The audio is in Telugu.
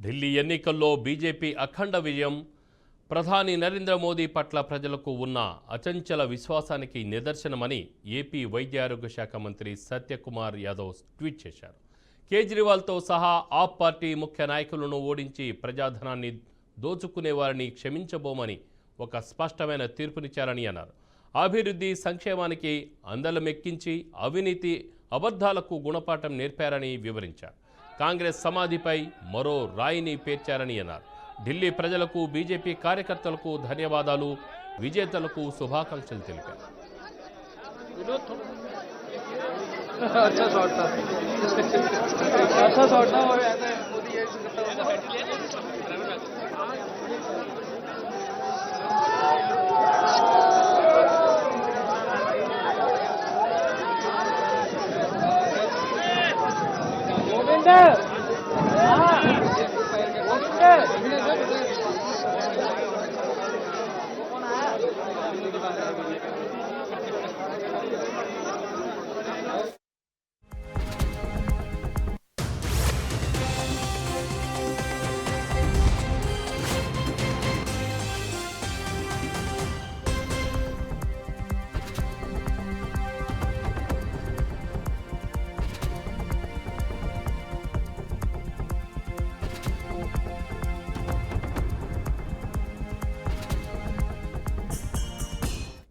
ఢిల్లీ ఎన్నికల్లో బీజేపీ అఖండ విజయం ప్రధాని నరేంద్ర మోదీ పట్ల ప్రజలకు ఉన్న అచంచల విశ్వాసానికి నిదర్శనమని ఏపీ వైద్య ఆరోగ్య శాఖ మంత్రి సత్యకుమార్ యాదవ్ ట్వీట్ చేశారు. కేజ్రీవాల్తో సహా ఆప్ పార్టీ ముఖ్య నాయకులను ఓడించి ప్రజాధనాన్ని దోచుకునే వారిని క్షమించబోమని ఒక స్పష్టమైన తీర్పునిచ్చారని అన్నారు. అభివృద్ధి సంక్షేమానికి అందలమెక్కించి అవినీతి అబద్ధాలకు గుణపాఠం నేర్పారని వివరించారు. కాంగ్రెస్ సమాధిపై మరో రాయిని పేర్చారని అన్నారు. ఢిల్లీ ప్రజలకు బీజేపీ కార్యకర్తలకు ధన్యవాదాలు, విజేతలకు శుభాకాంక్షలు తెలిపారు. अच्छा शॉट था